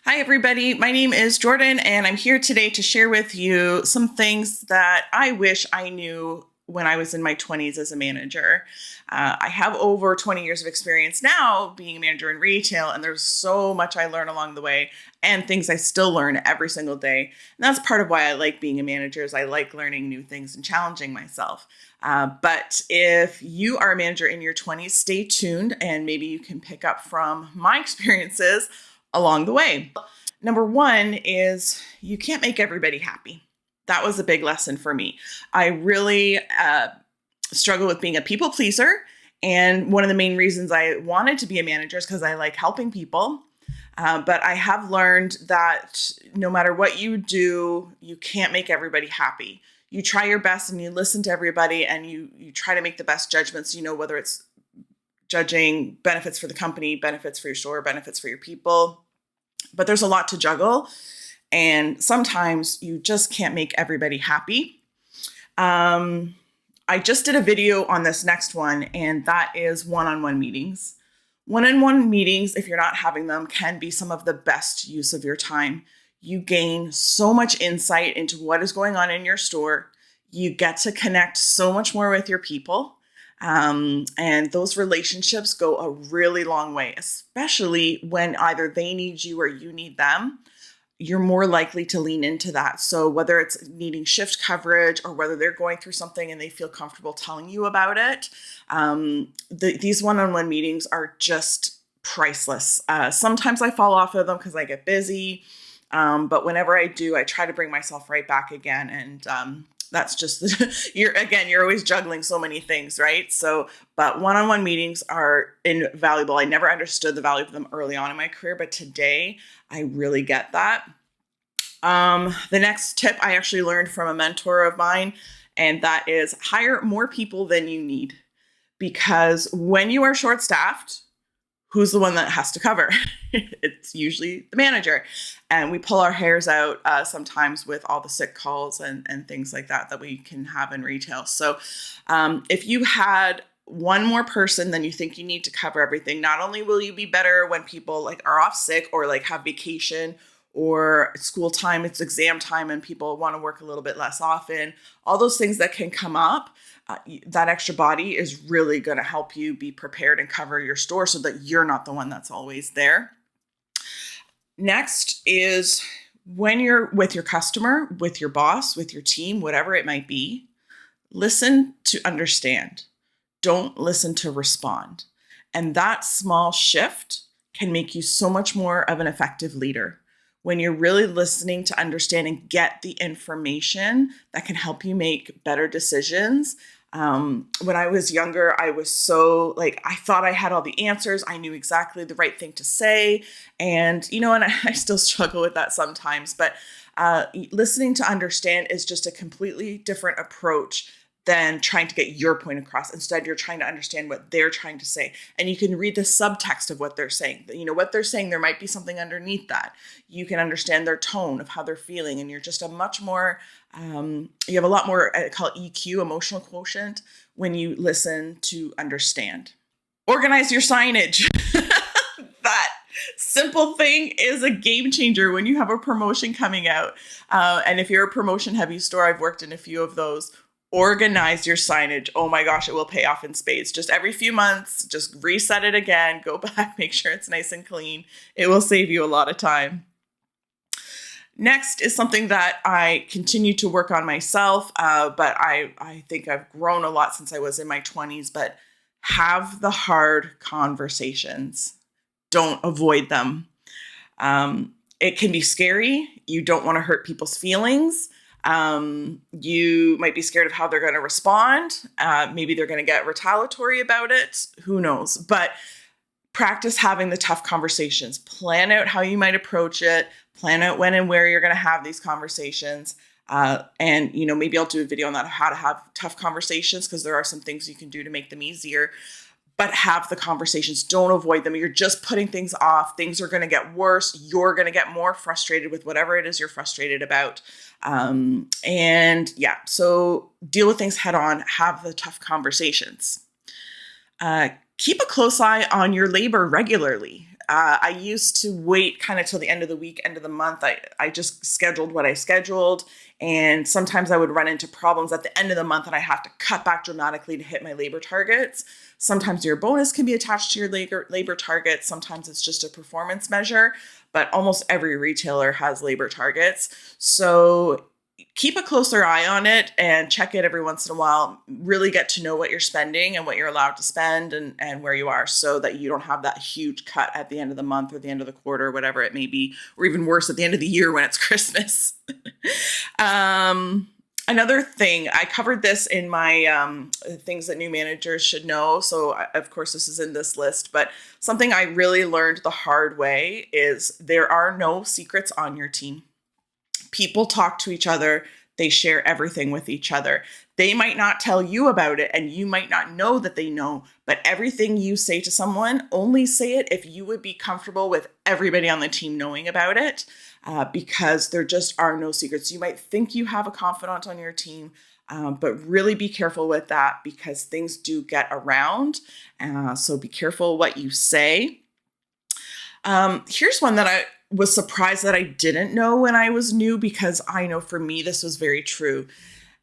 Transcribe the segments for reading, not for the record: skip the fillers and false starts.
Hi, everybody. My name is Jordan, and I'm here today to share with you some things that I wish I knew when I was in my 20s as a manager. I have over 20 years of experience now being a manager in retail, and there's so much I learn along the way and things I still learn every single day. And that's part of why I like being a manager is I like learning new things and challenging myself. But if you are a manager in your 20s, stay tuned, and maybe you can pick up from my experiences along the way. Number one is you can't make everybody happy. That was a big lesson for me. I really struggle with being a people pleaser. And one of the main reasons I wanted to be a manager is because I like helping people. But I have learned that no matter what you do, you can't make everybody happy. You try your best and you listen to everybody and you try to make the best judgments, whether it's judging benefits for the company, benefits for your store, benefits for your people. But there's a lot to juggle. And sometimes you just can't make everybody happy. I just did a video on this next one, and that is one-on-one meetings. One-on-one meetings, if you're not having them, can be some of the best use of your time. You gain so much insight into what is going on in your store. You get to connect so much more with your people. And those relationships go a really long way, especially when either they need you or you need them. You're more likely to lean into that. So whether it's needing shift coverage or whether they're going through something and they feel comfortable telling you about it, these one-on-one meetings are just priceless. Sometimes I fall off of them because I get busy, but whenever I do, I try to bring myself right back again. And that's just, you're always juggling so many things, right? But one-on-one meetings are invaluable. I never understood the value of them early on in my career, but today I really get that. The next tip I actually learned from a mentor of mine, and that is hire more people than you need. Because when you are short-staffed, who's the one that has to cover? It's usually the manager. And we pull our hairs out sometimes with all the sick calls and things like that we can have in retail. So if you had one more person than you think you need to cover everything, not only will you be better when people are off sick or have vacation or school time, it's exam time and people want to work a little bit less often, all those things that can come up, that extra body is really going to help you be prepared and cover your store so that you're not the one that's always there. Next is when you're with your customer, with your boss, with your team, whatever it might be, listen to understand. Don't listen to respond. And that small shift can make you so much more of an effective leader. When you're really listening to understand and get the information that can help you make better decisions. When I was younger, I was so I thought I had all the answers. I knew exactly the right thing to say. And, and I still struggle with that sometimes, but listening to understand is just a completely different approach than trying to get your point across. Instead, you're trying to understand what they're trying to say. And you can read the subtext of what they're saying. What they're saying, there might be something underneath that. You can understand their tone of how they're feeling. And you're just a much more, you have a lot more, I call it EQ, emotional quotient, when you listen to understand. Organize your signage. That simple thing is a game changer when you have a promotion coming out. And if you're a promotion heavy store, I've worked in a few of those. Organize your signage. Oh my gosh, it will pay off in spades. Just every few months, just reset it again, go back, make sure it's nice and clean. It will save you a lot of time. Next is something that I continue to work on myself, but I think I've grown a lot since I was in my 20s, but have the hard conversations. Don't avoid them. It can be scary. You don't want to hurt people's feelings. You might be scared of how they're going to respond. Maybe they're going to get retaliatory about it. Who knows? But practice having the tough conversations. Plan out how you might approach it. Plan out when and where you're going to have these conversations. And maybe I'll do a video on that, how to have tough conversations, because there are some things you can do to make them easier. But have the conversations. Don't avoid them. You're just putting things off. Things are going to get worse. You're going to get more frustrated with whatever it is you're frustrated about. So deal with things head on. Have the tough conversations. Keep a close eye on your labor regularly. I used to wait kind of till the end of the week, end of the month. I just scheduled what I scheduled. And sometimes I would run into problems at the end of the month and I have to cut back dramatically to hit my labor targets. Sometimes your bonus can be attached to your labor targets. Sometimes it's just a performance measure, but almost every retailer has labor targets. So keep a closer eye on it and check it every once in a while. Really get to know what you're spending and what you're allowed to spend and where you are, so that you don't have that huge cut at the end of the month or the end of the quarter, whatever it may be, or even worse, at the end of the year when it's Christmas. Another thing, I covered this in my things that new managers should know. So of course, this is in this list, but something I really learned the hard way is there are no secrets on your team. People talk to each other. They share everything with each other. They might not tell you about it and you might not know that they know, but everything you say to someone, only say it if you would be comfortable with everybody on the team knowing about it, because there just are no secrets. You might think you have a confidant on your team, but really be careful with that because things do get around. So be careful what you say. Here's one that I was surprised that I didn't know when I was new, because I know for me, this was very true.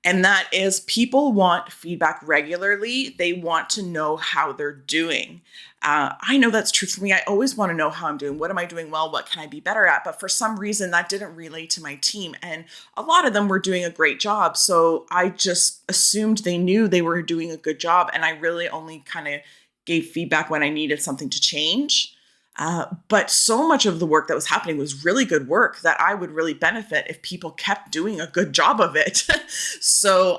And that is, people want feedback regularly. They want to know how they're doing. I know that's true for me. I always want to know how I'm doing. What am I doing well? What can I be better at? But for some reason, that didn't relate to my team. And a lot of them were doing a great job. So I just assumed they knew they were doing a good job. And I really only kind of gave feedback when I needed something to change. But so much of the work that was happening was really good work that I would really benefit if people kept doing a good job of it. So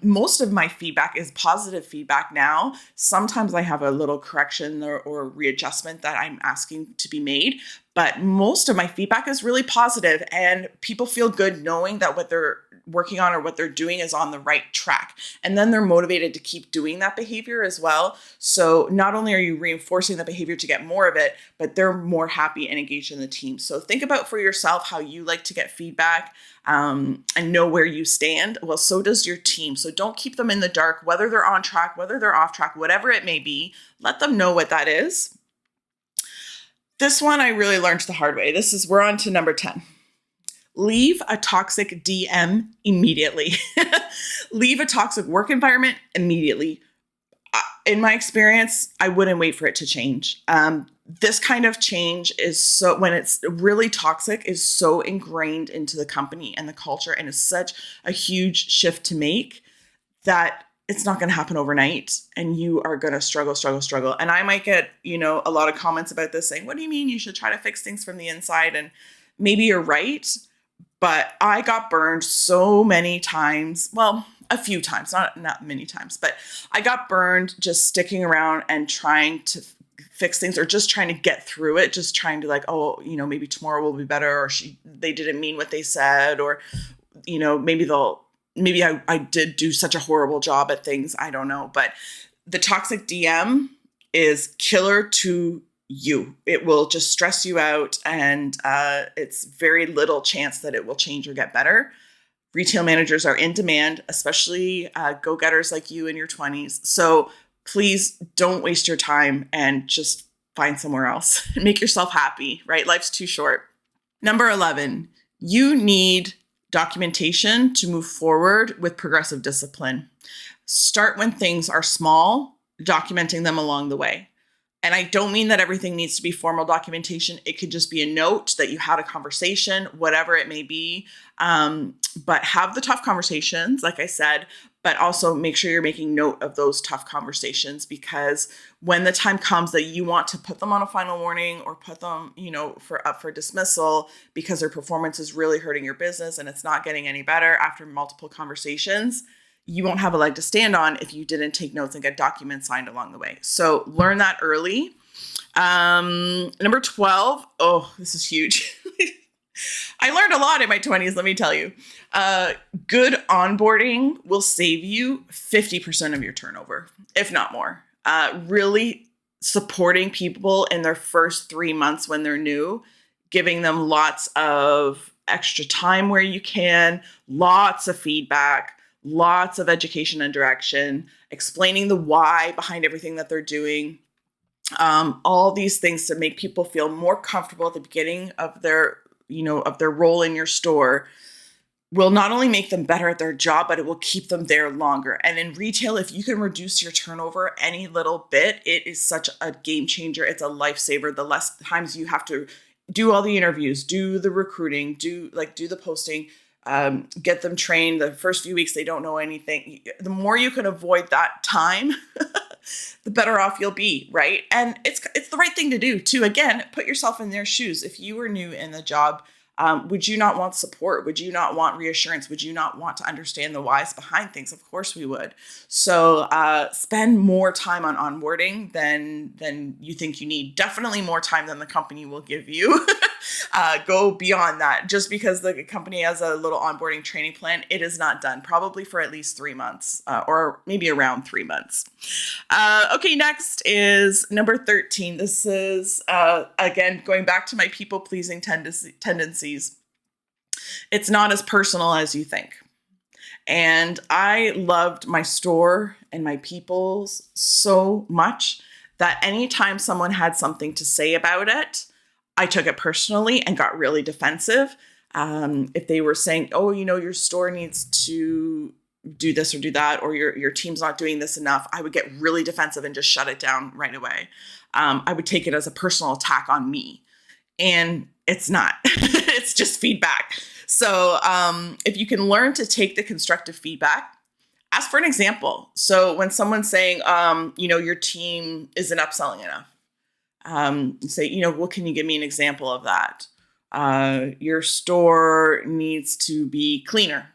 most of my feedback is positive feedback now. Sometimes I have a little correction or readjustment that I'm asking to be made. But most of my feedback is really positive, and people feel good knowing that what they're working on or what they're doing is on the right track. And then they're motivated to keep doing that behavior as well. So not only are you reinforcing the behavior to get more of it, but they're more happy and engaged in the team. So think about for yourself how you like to get feedback, and know where you stand. Well, so does your team. So don't keep them in the dark, whether they're on track, whether they're off track, whatever it may be. Let them know what that is. This one I really learned the hard way. We're on to number 10. Leave a toxic DM immediately. Leave a toxic work environment immediately. In my experience, I wouldn't wait for it to change. This kind of change is when it's really toxic, is so ingrained into the company and the culture, and is such a huge shift to make that it's not going to happen overnight, and you are going to struggle. And I might get, a lot of comments about this saying, what do you mean you should try to fix things from the inside? And maybe you're right. But I got burned so many times. Well, a few times, not many times, but I got burned just sticking around and trying to fix things, or just trying to get through it, just trying to maybe tomorrow will be better, or they didn't mean what they said, or, maybe I did do such a horrible job at things. I don't know. But the toxic DM is killer to you. It will just stress you out, and it's very little chance that it will change or get better. Retail managers are in demand, especially go-getters like you in your 20s. So please don't waste your time and just find somewhere else. Make yourself happy, right? Life's too short. Number 11, you need documentation to move forward with progressive discipline. Start when things are small, documenting them along the way. And I don't mean that everything needs to be formal documentation. It could just be a note that you had a conversation, whatever it may be. But have the tough conversations, like I said, but also make sure you're making note of those tough conversations, because when the time comes that you want to put them on a final warning or put them, up for dismissal because their performance is really hurting your business and it's not getting any better after multiple conversations, you won't have a leg to stand on if you didn't take notes and get documents signed along the way. So learn that early. Number 12. Oh, this is huge. I learned a lot in my 20s, let me tell you. Good onboarding will save you 50% of your turnover, if not more. Really supporting people in their first 3 months when they're new, giving them lots of extra time where you can, lots of feedback, lots of education and direction, explaining the why behind everything that they're doing. all these things to make people feel more comfortable at the beginning of their, of their role in your store will not only make them better at their job, but it will keep them there longer. And in retail, if you can reduce your turnover any little bit, it is such a game changer. It's a lifesaver. The less times you have to do all the interviews, do the recruiting, do the posting, get them trained. The first few weeks, they don't know anything. The more you can avoid that time, the better off you'll be, right? And it's the right thing to do too. Again, put yourself in their shoes. If you were new in the job, would you not want support? Would you not want reassurance? Would you not want to understand the whys behind things? Of course we would. So spend more time on onboarding than you think you need. Definitely more time than the company will give you. Go beyond that. Just because the company has a little onboarding training plan, it is not done. Probably for at least 3 months, or maybe around 3 months. Okay, next is number 13. This is, again, going back to my people-pleasing tendencies. It's not as personal as you think. And I loved my store and my peoples so much that anytime someone had something to say about it, I took it personally and got really defensive. If they were saying, oh, your store needs to do this or do that, or your team's not doing this enough, I would get really defensive and just shut it down right away. I would take it as a personal attack on me. And it's not. It's just feedback. So if you can learn to take the constructive feedback, ask for an example. So when someone's saying, your team isn't upselling enough, say, well, can you give me an example of that? Your store needs to be cleaner.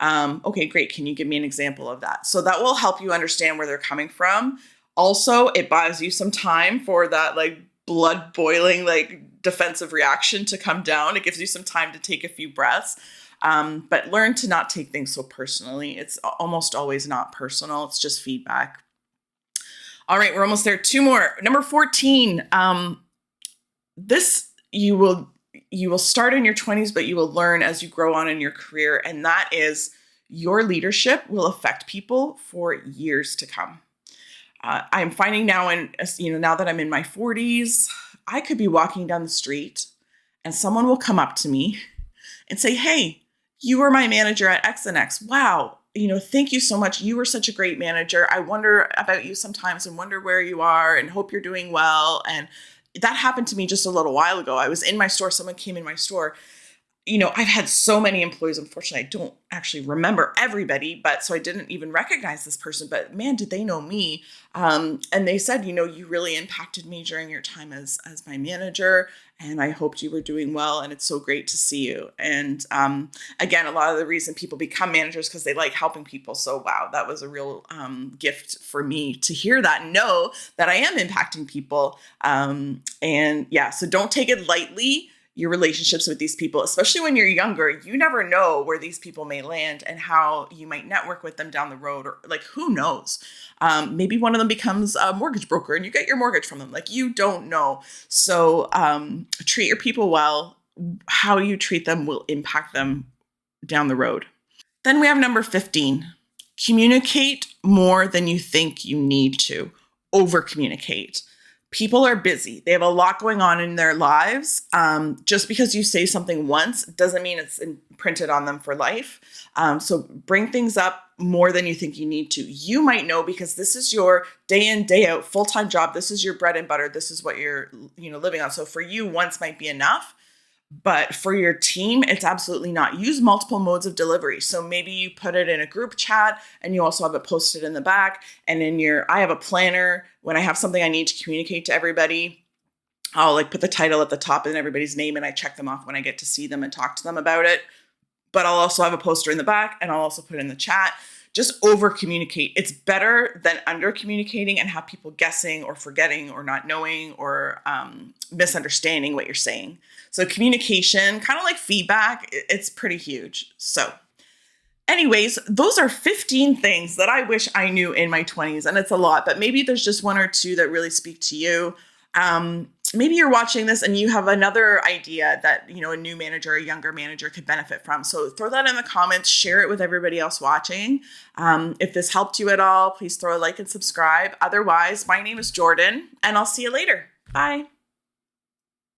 Okay, great. Can you give me an example of that? So that will help you understand where they're coming from. Also, it buys you some time for that blood boiling, defensive reaction to come down. It gives you some time to take a few breaths. But learn to not take things so personally. It's almost always not personal. It's just feedback. All right, we're almost there. 2 more. Number 14. This you will start in your 20s, but you will learn as you grow on in your career. And that is your leadership will affect people for years to come. I'm finding now, now that I'm in my 40s, I could be walking down the street and someone will come up to me and say, hey, you were my manager at X and X. Wow. Thank you so much. You were such a great manager. I wonder about you sometimes and wonder where you are and hope you're doing well. And that happened to me just a little while ago. I was in my store. Someone came in my store. I've had so many employees. Unfortunately, I don't actually remember everybody, but so I didn't even recognize this person, but man, did they know me. And they said, you really impacted me during your time as my manager, and I hoped you were doing well, and it's so great to see you. And again, a lot of the reason people become managers because they like helping people. So wow, that was a real gift for me to hear that and know that I am impacting people. And yeah, so don't take it lightly, your relationships with these people, especially when you're younger. You never know where these people may land and how you might network with them down the road, or who knows? Maybe one of them becomes a mortgage broker and you get your mortgage from them. You don't know. So treat your people well. How you treat them will impact them down the road. Then we have number 15. Communicate more than you think you need to. Over communicate. People are busy. They have a lot going on in their lives. Just because you say something once doesn't mean it's imprinted on them for life. So bring things up more than you think you need to. You might know because this is your day in, day out, full-time job. This is your bread and butter. This is what you're living on. So for you, once might be enough. But for your team, it's absolutely not. Use multiple modes of delivery. So maybe you put it in a group chat and you also have it posted in the back. And I have a planner. When I have something I need to communicate to everybody, I'll put the title at the top and everybody's name, and I check them off when I get to see them and talk to them about it. But I'll also have a poster in the back, and I'll also put it in the chat. Just over communicate. It's better than under communicating and have people guessing or forgetting or not knowing or misunderstanding what you're saying. So communication, kind of like feedback, it's pretty huge. So anyways, those are 15 things that I wish I knew in my 20s, and it's a lot, but maybe there's just 1 or 2 that really speak to you. maybe you're watching this and you have another idea that, you know, a new manager, a younger manager could benefit from. So throw that in the comments, share it with everybody else watching. If this helped you at all, please throw a like and subscribe. Otherwise, my name is Jordan and I'll see you later. Bye.